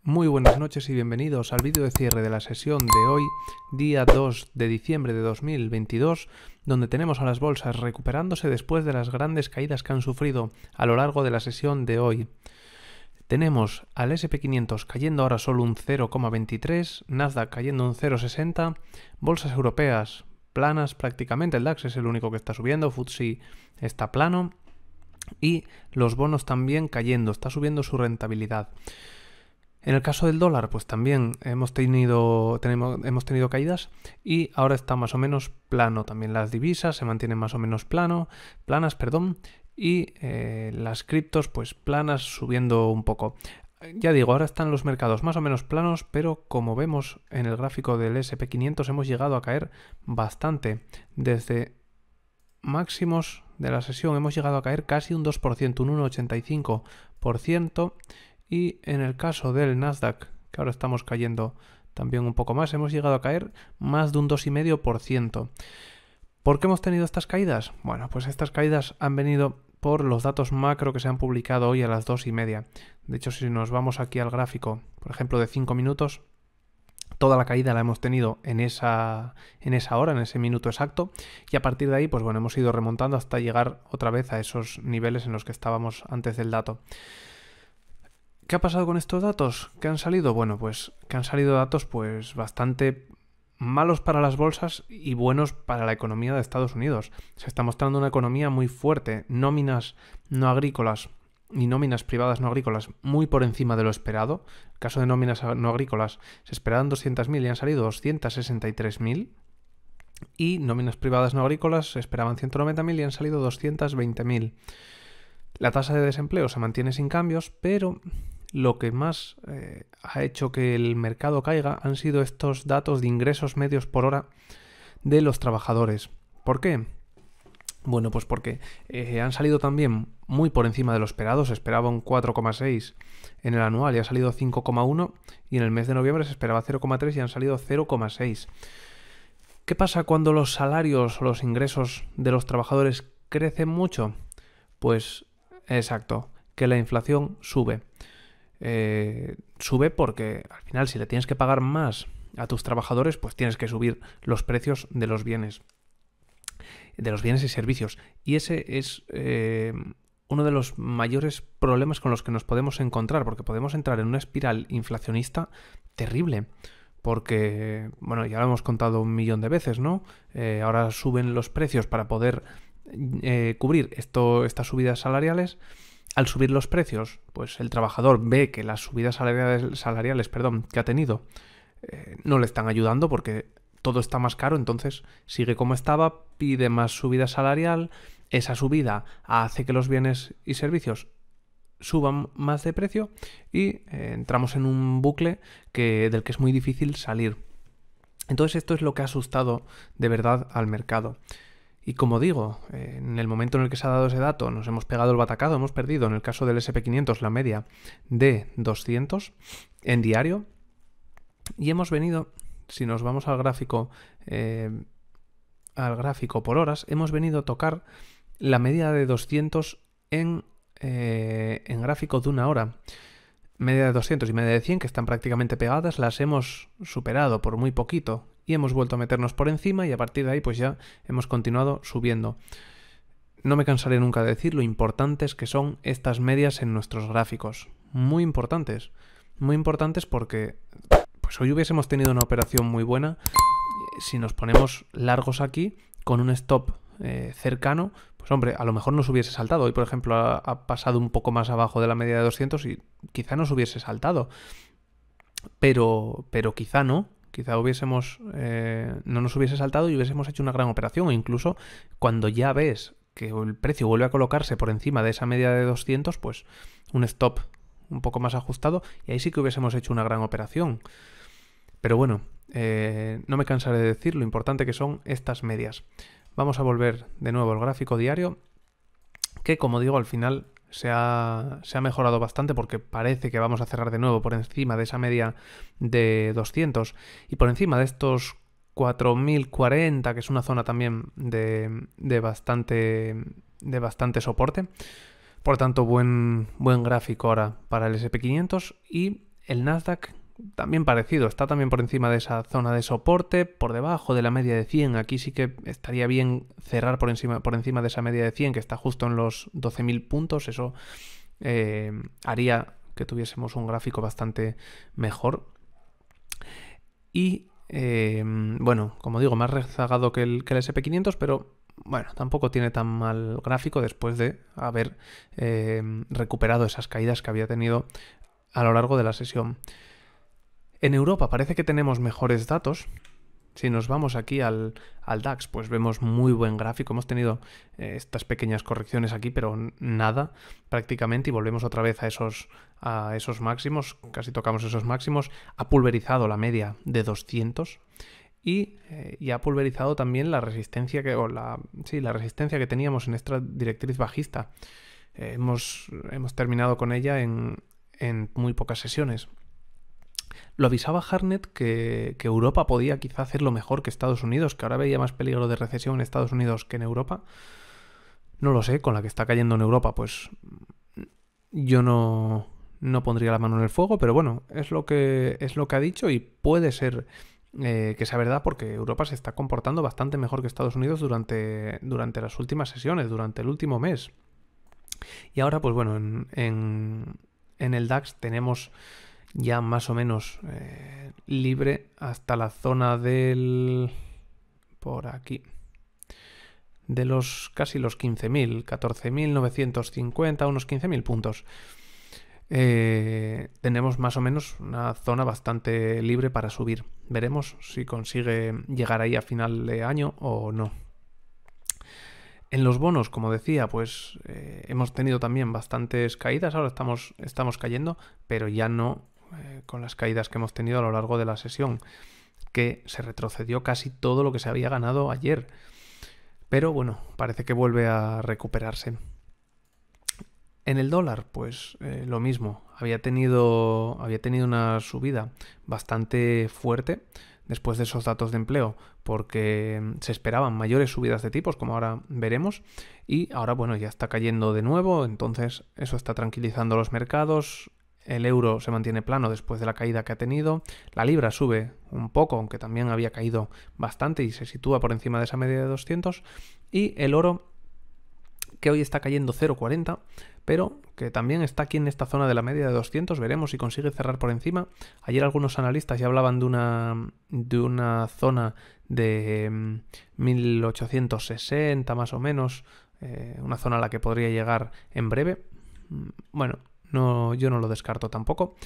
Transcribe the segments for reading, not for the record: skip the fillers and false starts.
Muy buenas noches y bienvenidos al vídeo de cierre de la sesión de hoy, día 2 de diciembre de 2022, donde tenemos a las bolsas recuperándose después de las grandes caídas que han sufrido a lo largo de la sesión de hoy. Tenemos al S&P 500 cayendo ahora solo un 0,23, Nasdaq cayendo un 0,60, bolsas europeas planas prácticamente, el DAX es el único que está subiendo, FTSE está plano y los bonos también cayendo, está subiendo su rentabilidad. En el caso del dólar, pues también hemos tenido caídas y ahora está más o menos plano. También las divisas se mantienen más o menos planas, y las criptos pues planas, subiendo un poco. Ya digo, ahora están los mercados más o menos planos, pero como vemos en el gráfico del S&P 500 hemos llegado a caer bastante. Desde máximos de la sesión hemos llegado a caer casi un 2%, un 1,85%. Y en el caso del Nasdaq, que ahora estamos cayendo también un poco más, hemos llegado a caer más de un 2,5%. ¿Por qué hemos tenido estas caídas? Bueno, pues estas caídas han venido por los datos macro que se han publicado hoy a las 2:30. De hecho, si nos vamos aquí al gráfico, por ejemplo, de 5 minutos, toda la caída la hemos tenido en esa hora, en ese minuto exacto, y a partir de ahí, pues bueno, hemos ido remontando hasta llegar otra vez a esos niveles en los que estábamos antes del dato. ¿Qué ha pasado con estos datos que han salido? Bueno, pues que han salido datos pues bastante malos para las bolsas y buenos para la economía de Estados Unidos. Se está mostrando una economía muy fuerte, nóminas no agrícolas y nóminas privadas no agrícolas muy por encima de lo esperado. En el caso de nóminas no agrícolas se esperaban 200.000 y han salido 263.000. Y nóminas privadas no agrícolas se esperaban 190.000 y han salido 220.000. La tasa de desempleo se mantiene sin cambios, pero lo que más ha hecho que el mercado caiga han sido estos datos de ingresos medios por hora de los trabajadores. ¿Por qué? Bueno, pues porque han salido también muy por encima de lo esperado. Se esperaba un 4,6 en el anual y ha salido 5,1, y en el mes de noviembre se esperaba 0,3 y han salido 0,6. ¿Qué pasa cuando los salarios o los ingresos de los trabajadores crecen mucho? Pues exacto, que la inflación sube. Sube porque al final, si le tienes que pagar más a tus trabajadores, pues tienes que subir los precios de los bienes y servicios. Y ese es uno de los mayores problemas con los que nos podemos encontrar, porque podemos entrar en una espiral inflacionista terrible. Porque, bueno, ya lo hemos contado 1.000.000 de veces, ¿no? Ahora suben los precios para poder cubrir estas subidas salariales. Al subir los precios, pues el trabajador ve que las subidas salariales que ha tenido no le están ayudando porque todo está más caro, entonces sigue como estaba, pide más subida salarial, esa subida hace que los bienes y servicios suban más de precio y entramos en un bucle del que es muy difícil salir. Entonces esto es lo que ha asustado de verdad al mercado. Y como digo, en el momento en el que se ha dado ese dato nos hemos pegado el batacado, hemos perdido en el caso del S&P 500 la media de 200 en diario y hemos venido, si nos vamos al gráfico por horas, hemos venido a tocar la media de 200 en gráfico de una hora. Media de 200 y media de 100 que están prácticamente pegadas, las hemos superado por muy poquito y hemos vuelto a meternos por encima y a partir de ahí pues ya hemos continuado subiendo. No me cansaré nunca de decir lo importantes que son estas medias en nuestros gráficos. Muy importantes porque pues hoy hubiésemos tenido una operación muy buena si nos ponemos largos aquí con un stop cercano. Pues hombre, a lo mejor nos hubiese saltado. Hoy, por ejemplo, ha pasado un poco más abajo de la media de 200 y quizá nos hubiese saltado. Pero quizá no. Quizá no nos hubiese saltado y hubiésemos hecho una gran operación. O incluso cuando ya ves que el precio vuelve a colocarse por encima de esa media de 200, pues un stop un poco más ajustado y ahí sí que hubiésemos hecho una gran operación. Pero bueno, no me cansaré de decir lo importante que son estas medias. Vamos a volver de nuevo al gráfico diario, que como digo al final se ha mejorado bastante porque parece que vamos a cerrar de nuevo por encima de esa media de 200 y por encima de estos 4.040, que es una zona también de bastante soporte. Por tanto, buen gráfico ahora para el S&P 500 y El Nasdaq también parecido, está también por encima de esa zona de soporte, por debajo de la media de 100. Aquí sí que estaría bien cerrar por encima de esa media de 100, que está justo en los 12.000 puntos. Eso haría que tuviésemos un gráfico bastante mejor. Y bueno, como digo, más rezagado que el SP500, pero bueno, tampoco tiene tan mal gráfico después de haber recuperado esas caídas que había tenido a lo largo de la sesión. En Europa parece que tenemos mejores datos. Si nos vamos aquí al DAX, pues vemos muy buen gráfico. Hemos tenido estas pequeñas correcciones aquí, pero nada prácticamente, y volvemos otra vez a esos máximos. Casi tocamos esos máximos. Ha pulverizado la media de 200 y ha pulverizado también la resistencia la resistencia que teníamos en esta directriz bajista. Hemos terminado con ella en muy pocas sesiones. Lo avisaba Hartnett que Europa podía quizá hacerlo mejor que Estados Unidos, que ahora veía más peligro de recesión en Estados Unidos que en Europa. No lo sé, con la que está cayendo en Europa, pues yo no pondría la mano en el fuego, pero bueno, es lo que ha dicho, y puede ser que sea verdad, porque Europa se está comportando bastante mejor que Estados Unidos durante las últimas sesiones, durante el último mes. Y ahora, pues bueno, en el DAX tenemos ya más o menos libre hasta la zona por aquí, de casi los 15.000, 14.950, unos 15.000 puntos. Tenemos más o menos una zona bastante libre para subir. Veremos si consigue llegar ahí a final de año o no. En los bonos, como decía, pues hemos tenido también bastantes caídas. Ahora estamos cayendo, pero ya no con las caídas que hemos tenido a lo largo de la sesión, que se retrocedió casi todo lo que se había ganado ayer. Pero bueno, parece que vuelve a recuperarse. En el dólar, pues lo mismo. Había tenido una subida bastante fuerte después de esos datos de empleo, porque se esperaban mayores subidas de tipos, como ahora veremos, y ahora, bueno, ya está cayendo de nuevo, entonces eso está tranquilizando los mercados. El euro se mantiene plano después de la caída que ha tenido. La libra sube un poco, aunque también había caído bastante, y se sitúa por encima de esa media de 200. Y el oro, que hoy está cayendo 0,40, pero que también está aquí en esta zona de la media de 200. Veremos si consigue cerrar por encima. Ayer algunos analistas ya hablaban de una zona de 1860 más o menos, una zona a la que podría llegar en breve. Bueno, yo no lo descarto tampoco.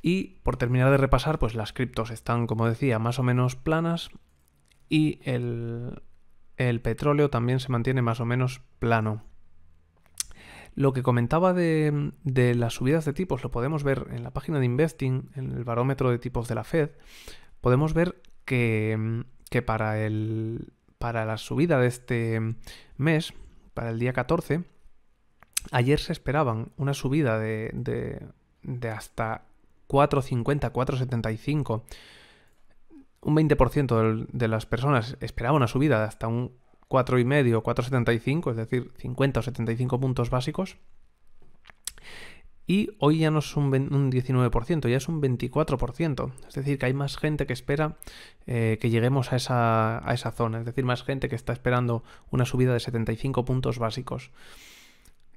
Y por terminar de repasar, pues las criptos están, como decía, más o menos planas, y el petróleo también se mantiene más o menos plano. Lo que comentaba de las subidas de tipos lo podemos ver en la página de Investing, en el barómetro de tipos de la Fed. Podemos ver que para la subida de este mes, para el día 14, ayer se esperaban una subida de hasta 4,50, 4,75. Un 20% de las personas esperaba una subida de hasta un 4,5, 4,75, es decir, 50 o 75 puntos básicos. Y hoy ya no es un 19%, ya es un 24%. Es decir, que hay más gente que espera que lleguemos a esa zona. Es decir, más gente que está esperando una subida de 75 puntos básicos.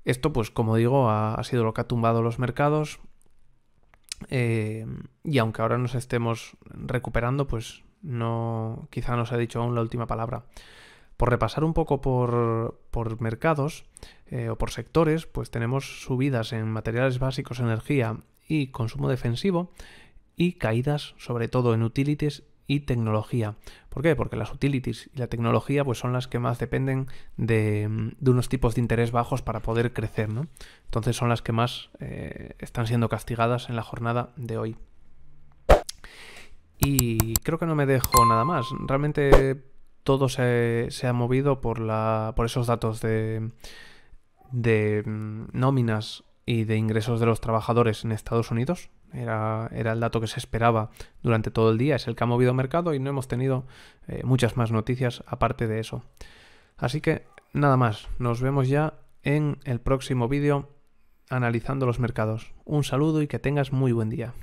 Esto, pues como digo, ha sido lo que ha tumbado los mercados. Y aunque ahora nos estemos recuperando, pues quizá no se ha dicho aún la última palabra. Por repasar un poco por mercados o por sectores, pues tenemos subidas en materiales básicos, energía y consumo defensivo, y caídas sobre todo en utilities y tecnología. ¿Por qué? Porque las utilities y la tecnología pues son las que más dependen de unos tipos de interés bajos para poder crecer, ¿no? Entonces son las que más están siendo castigadas en la jornada de hoy. Y creo que no me dejo nada más. Realmente todo se ha movido por esos datos de nóminas y de ingresos de los trabajadores en Estados Unidos. Era el dato que se esperaba durante todo el día, es el que ha movido el mercado, y no hemos tenido muchas más noticias aparte de eso. Así que nada más, nos vemos ya en el próximo vídeo. analizando los mercados. Un saludo y que tengas muy buen día.